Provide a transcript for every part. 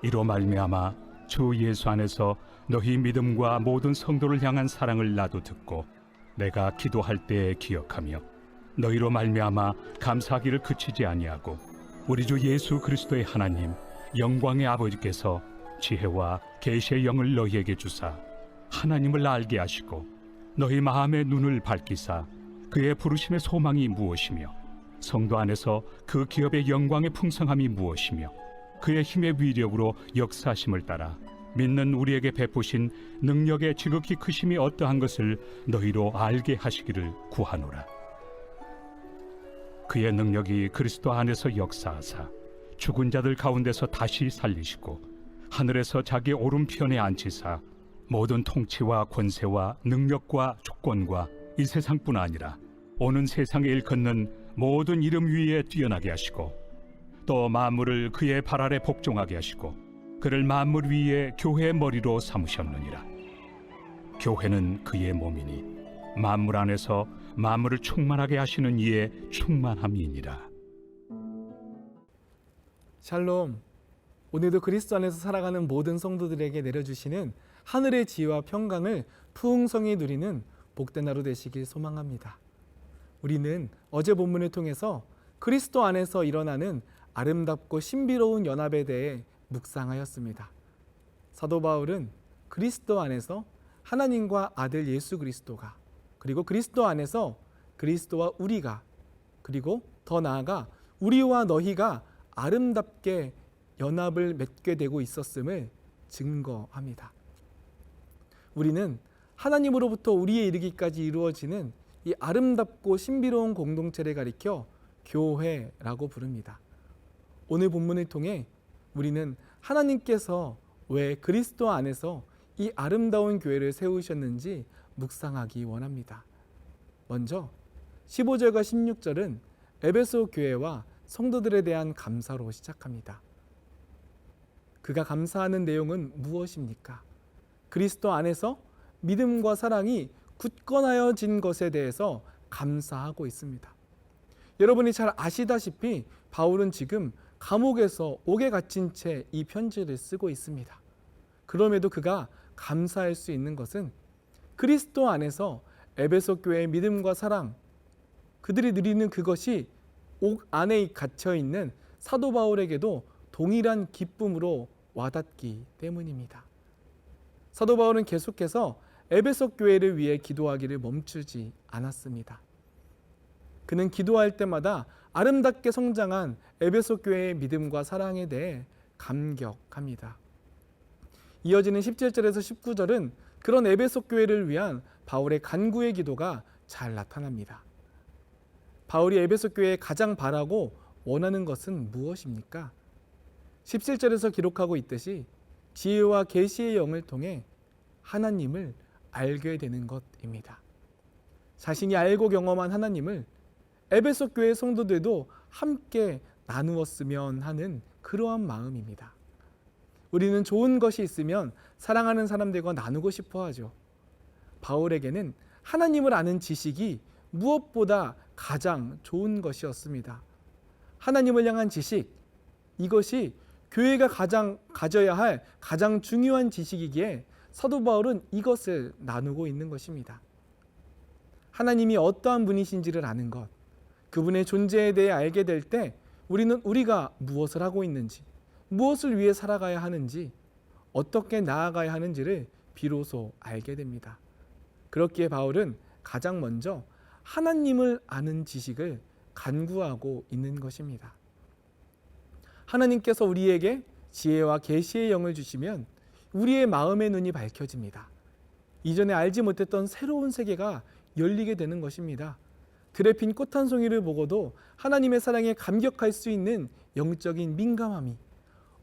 이로 말미암아 주 예수 안에서 너희 믿음과 모든 성도를 향한 사랑을 나도 듣고 내가 기도할 때에 기억하며 너희로 말미암아 감사하기를 그치지 아니하고 우리 주 예수 그리스도의 하나님 영광의 아버지께서 지혜와 계시의 영을 너희에게 주사 하나님을 알게 하시고 너희 마음의 눈을 밝히사 그의 부르심의 소망이 무엇이며 성도 안에서 그 기업의 영광의 풍성함이 무엇이며 그의 힘의 위력으로 역사하심을 따라 믿는 우리에게 베푸신 능력의 지극히 크심이 어떠한 것을 너희로 알게 하시기를 구하노라. 그의 능력이 그리스도 안에서 역사하사 죽은 자들 가운데서 다시 살리시고 하늘에서 자기 오른편에 앉히사 모든 통치와 권세와 능력과 주권과 이 세상뿐 아니라 오는 세상에 일컫는 모든 이름 위에 뛰어나게 하시고 또 만물을 그의 발 아래 복종하게 하시고 그를 만물 위에 교회의 머리로 삼으셨느니라. 교회는 그의 몸이니 만물 안에서 만물을 충만하게 하시는 이의 충만함이니라. 샬롬. 오늘도 그리스도 안에서 살아가는 모든 성도들에게 내려주시는 하늘의 지혜와 평강을 풍성히 누리는 복된 하루 되시길 소망합니다. 우리는 어제 본문을 통해서 그리스도 안에서 일어나는 아름답고 신비로운 연합에 대해 묵상하였습니다. 사도 바울은 그리스도 안에서 하나님과 아들 예수 그리스도가, 그리고 그리스도 안에서 그리스도와 우리가, 그리고 더 나아가 우리와 너희가 아름답게 연합을 맺게 되고 있었음을 증거합니다. 우리는 하나님으로부터 우리에 이르기까지 이루어지는 이 아름답고 신비로운 공동체를 가리켜 교회라고 부릅니다. 오늘 본문을 통해 우리는 하나님께서 왜 그리스도 안에서 이 아름다운 교회를 세우셨는지 묵상하기 원합니다. 먼저 15절과 16절은 에베소 교회와 성도들에 대한 감사로 시작합니다. 그가 감사하는 내용은 무엇입니까? 그리스도 안에서 믿음과 사랑이 굳건하여진 것에 대해서 감사하고 있습니다. 여러분이 잘 아시다시피 바울은 지금 감옥에서 옥에 갇힌 채 이 편지를 쓰고 있습니다. 그럼에도 그가 감사할 수 있는 것은 그리스도 안에서 에베소 교회의 믿음과 사랑, 그들이 누리는 그것이 옥 안에 갇혀 있는 사도 바울에게도 동일한 기쁨으로 와닿기 때문입니다. 사도 바울은 계속해서 에베소 교회를 위해 기도하기를 멈추지 않았습니다. 그는 기도할 때마다 아름답게 성장한 에베소 교회의 믿음과 사랑에 대해 감격합니다. 이어지는 17절에서 19절은 그런 에베소 교회를 위한 바울의 간구의 기도가 잘 나타납니다. 바울이 에베소 교회에 가장 바라고 원하는 것은 무엇입니까? 17절에서 기록하고 있듯이 지혜와 계시의 영을 통해 하나님을 알게 되는 것입니다. 자신이 알고 경험한 하나님을 에베소 교회 성도들도 함께 나누었으면 하는 그러한 마음입니다. 우리는 좋은 것이 있으면 사랑하는 사람들과 나누고 싶어 하죠. 바울에게는 하나님을 아는 지식이 무엇보다 가장 좋은 것이었습니다. 하나님을 향한 지식, 이것이 교회가 가져야 할 가장 중요한 지식이기에 사도 바울은 이것을 나누고 있는 것입니다. 하나님이 어떠한 분이신지를 아는 것, 그분의 존재에 대해 알게 될 때 우리는 우리가 무엇을 하고 있는지, 무엇을 위해 살아가야 하는지, 어떻게 나아가야 하는지를 비로소 알게 됩니다. 그렇기에 바울은 가장 먼저 하나님을 아는 지식을 간구하고 있는 것입니다. 하나님께서 우리에게 지혜와 계시의 영을 주시면 우리의 마음의 눈이 밝혀집니다. 이전에 알지 못했던 새로운 세계가 열리게 되는 것입니다. 들에 핀 꽃 한 송이를 보고도 하나님의 사랑에 감격할 수 있는 영적인 민감함이,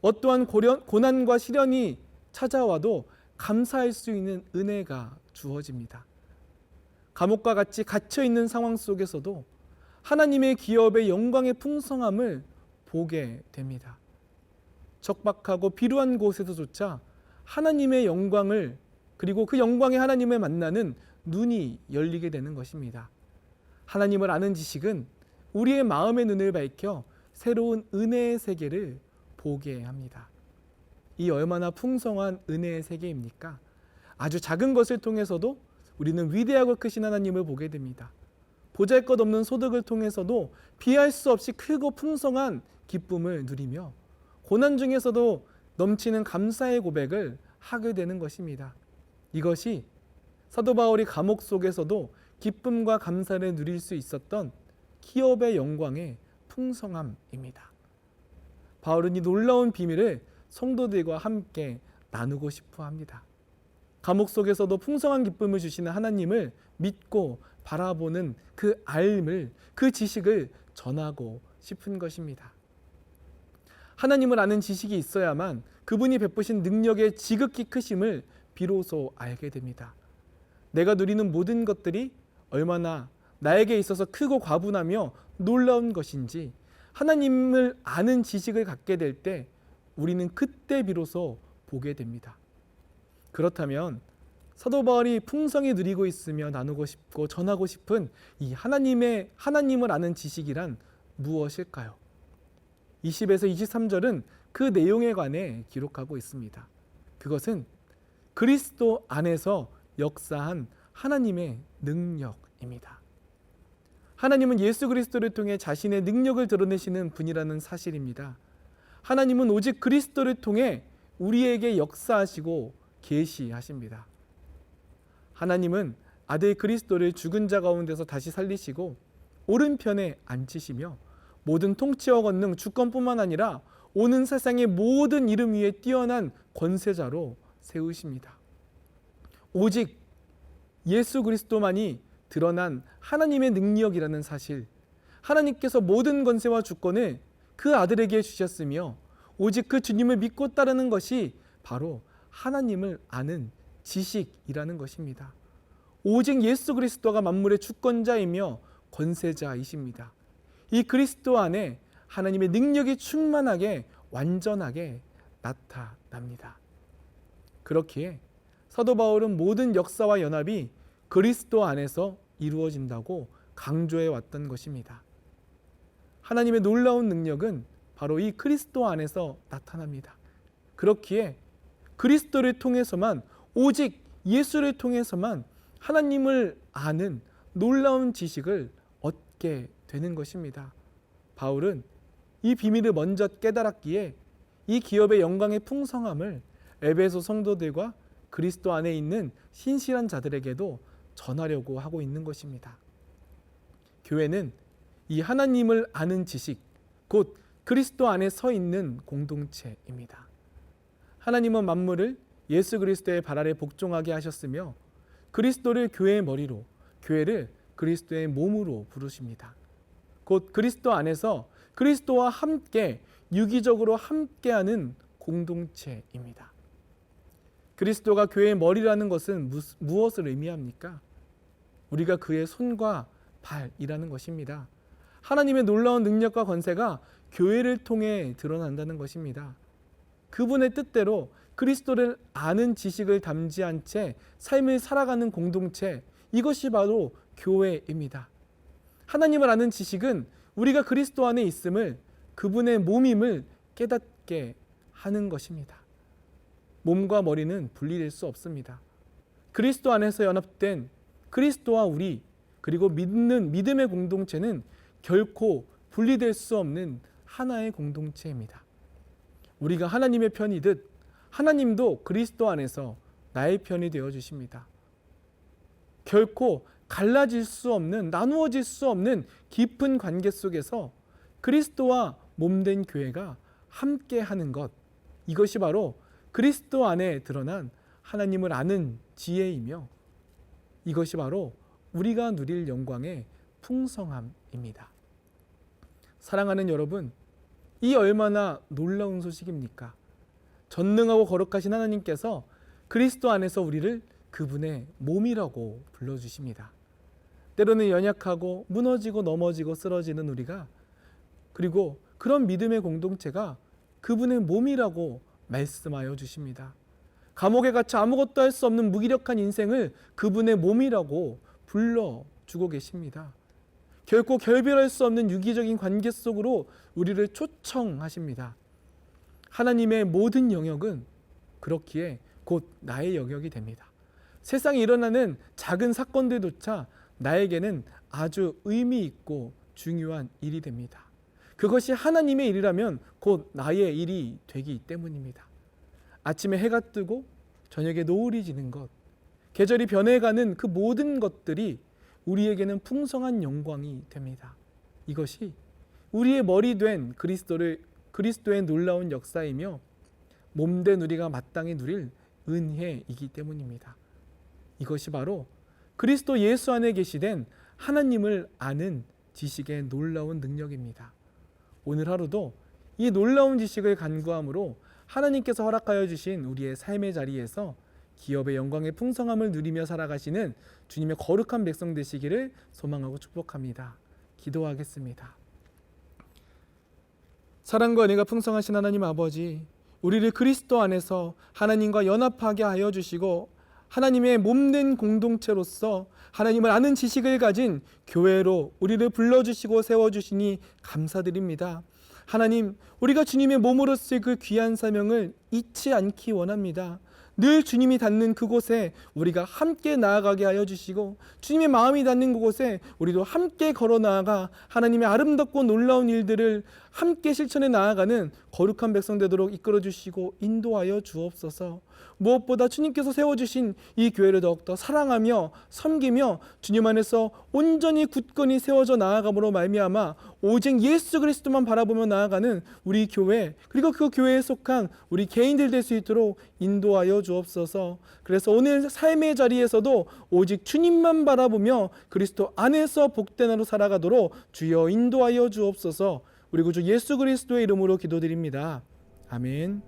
어떠한 고난과 시련이 찾아와도 감사할 수 있는 은혜가 주어집니다. 감옥과 같이 갇혀있는 상황 속에서도 하나님의 기업의 영광의 풍성함을 보게 됩니다. 적박하고 비루한 곳에서조차 하나님의 영광을, 그리고 그 영광의 하나님을 만나는 눈이 열리게 되는 것입니다. 하나님을 아는 지식은 우리의 마음의 눈을 밝혀 새로운 은혜의 세계를 보게 합니다. 이 얼마나 풍성한 은혜의 세계입니까? 아주 작은 것을 통해서도 우리는 위대하고 크신 하나님을 보게 됩니다. 보잘것없는 소득을 통해서도 비할 수 없이 크고 풍성한 기쁨을 누리며 고난 중에서도 넘치는 감사의 고백을 하게 되는 것입니다. 이것이 사도 바울이 감옥 속에서도 기쁨과 감사를 누릴 수 있었던 기업의 영광의 풍성함입니다. 바울은 이 놀라운 비밀을 성도들과 함께 나누고 싶어 합니다. 감옥 속에서도 풍성한 기쁨을 주시는 하나님을 믿고 바라보는 그 알을, 그 지식을 전하고 싶은 것입니다. 하나님을 아는 지식이 있어야만 그분이 베푸신 능력의 지극히 크심을 비로소 알게 됩니다. 내가 누리는 모든 것들이 얼마나 나에게 있어서 크고 과분하며 놀라운 것인지 하나님을 아는 지식을 갖게 될 때 우리는 그때 비로소 보게 됩니다. 그렇다면 사도 바울이 풍성히 누리고 있으며 나누고 싶고 전하고 싶은 이 하나님을 아는 지식이란 무엇일까요? 20에서 23절은 그 내용에 관해 기록하고 있습니다. 그것은 그리스도 안에서 역사한 하나님의 능력입니다. 하나님은 예수 그리스도를 통해 자신의 능력을 드러내시는 분이라는 사실입니다. 하나님은 오직 그리스도를 통해 우리에게 역사하시고 계시하십니다. 하나님은 아들 그리스도를 죽은 자 가운데서 다시 살리시고 오른편에 앉히시며 모든 통치와 권능, 주권뿐만 아니라 오는 세상의 모든 이름 위에 뛰어난 권세자로 세우십니다. 오직 예수 그리스도만이 드러난 하나님의 능력이라는 사실, 하나님께서 모든 권세와 주권을 그 아들에게 주셨으며 오직 그 주님을 믿고 따르는 것이 바로 하나님을 아는 지식이라는 것입니다. 오직 예수 그리스도가 만물의 주권자이며 권세자이십니다. 이 그리스도 안에 하나님의 능력이 충만하게 완전하게 나타납니다. 그렇기에 사도 바울은 모든 역사와 연합이 그리스도 안에서 이루어진다고 강조해 왔던 것입니다. 하나님의 놀라운 능력은 바로 이 그리스도 안에서 나타납니다. 그렇기에 그리스도를 통해서만, 오직 예수를 통해서만 하나님을 아는 놀라운 지식을 얻게 되는 것입니다. 바울은 이 비밀을 먼저 깨달았기에 이 기업의 영광의 풍성함을 에베소 성도들과 그리스도 안에 있는 신실한 자들에게도 전하려고 하고 있는 것입니다. 교회는 이 하나님을 아는 지식, 곧 그리스도 안에 서 있는 공동체입니다. 하나님은 만물을 예수 그리스도의 발 아래 복종하게 하셨으며 그리스도를 교회의 머리로, 교회를 그리스도의 몸으로 부르십니다. 곧 그리스도 안에서 그리스도와 함께 유기적으로 함께하는 공동체입니다. 그리스도가 교회의 머리라는 것은 무엇을 의미합니까? 우리가 그의 손과 발이라는 것입니다. 하나님의 놀라운 능력과 권세가 교회를 통해 드러난다는 것입니다. 그분의 뜻대로 그리스도를 아는 지식을 담지한 채 삶을 살아가는 공동체, 이것이 바로 교회입니다. 하나님을 아는 지식은 우리가 그리스도 안에 있음을, 그분의 몸임을 깨닫게 하는 것입니다. 몸과 머리는 분리될 수 없습니다. 그리스도 안에서 연합된 그리스도와 우리, 그리고 믿음의 공동체는 결코 분리될 수 없는 하나의 공동체입니다. 우리가 하나님의 편이듯 하나님도 그리스도 안에서 나의 편이 되어 주십니다. 결코 갈라질 수 없는, 나누어질 수 없는 깊은 관계 속에서 그리스도와 몸된 교회가 함께하는 것, 이것이 바로 그리스도 안에 드러난 하나님을 아는 지혜이며 이것이 바로 우리가 누릴 영광의 풍성함입니다. 사랑하는 여러분, 이 얼마나 놀라운 소식입니까? 전능하고 거룩하신 하나님께서 그리스도 안에서 우리를 그분의 몸이라고 불러주십니다. 때로는 연약하고 무너지고 넘어지고 쓰러지는 우리가, 그리고 그런 믿음의 공동체가 그분의 몸이라고 말씀하여 주십니다. 감옥에 갇혀 아무것도 할 수 없는 무기력한 인생을 그분의 몸이라고 불러주고 계십니다. 결코 결별할 수 없는 유기적인 관계 속으로 우리를 초청하십니다. 하나님의 모든 영역은 그렇기에 곧 나의 영역이 됩니다. 세상에 일어나는 작은 사건들조차 나에게는 아주 의미 있고 중요한 일이 됩니다. 그것이 하나님의 일이라면 곧 나의 일이 되기 때문입니다. 아침에 해가 뜨고 저녁에 노을이 지는 것, 계절이 변해가는 그 모든 것들이 우리에게는 풍성한 영광이 됩니다. 이것이 우리의 머리 된 그리스도의 놀라운 역사이며 몸된 우리가 마땅히 누릴 은혜이기 때문입니다. 이것이 바로 그리스도 예수 안에 계시된 하나님을 아는 지식의 놀라운 능력입니다. 오늘 하루도 이 놀라운 지식을 간구함으로 하나님께서 허락하여 주신 우리의 삶의 자리에서 기업의 영광의 풍성함을 누리며 살아가시는 주님의 거룩한 백성 되시기를 소망하고 축복합니다. 기도하겠습니다. 사랑과 은혜가 풍성하신 하나님 아버지, 우리를 그리스도 안에서 하나님과 연합하게 하여 주시고 하나님의 몸된 공동체로서 하나님을 아는 지식을 가진 교회로 우리를 불러주시고 세워주시니 감사드립니다. 하나님, 우리가 주님의 몸으로서의 그 귀한 사명을 잊지 않기 원합니다. 늘 주님이 닿는 그곳에 우리가 함께 나아가게 하여 주시고 주님의 마음이 닿는 그곳에 우리도 함께 걸어 나아가 하나님의 아름답고 놀라운 일들을 함께 실천해 나아가는 거룩한 백성 되도록 이끌어 주시고 인도하여 주옵소서. 무엇보다 주님께서 세워주신 이 교회를 더욱더 사랑하며 섬기며 주님 안에서 온전히 굳건히 세워져 나아감으로 말미암아 오직 예수 그리스도만 바라보며 나아가는 우리 교회, 그리고 그 교회에 속한 우리 개인들 될 수 있도록 인도하여 주옵소서. 그래서 오늘 삶의 자리에서도 오직 주님만 바라보며 그리스도 안에서 복된 하루 살아가도록 주여 인도하여 주옵소서. 우리 구주 예수 그리스도의 이름으로 기도드립니다. 아멘.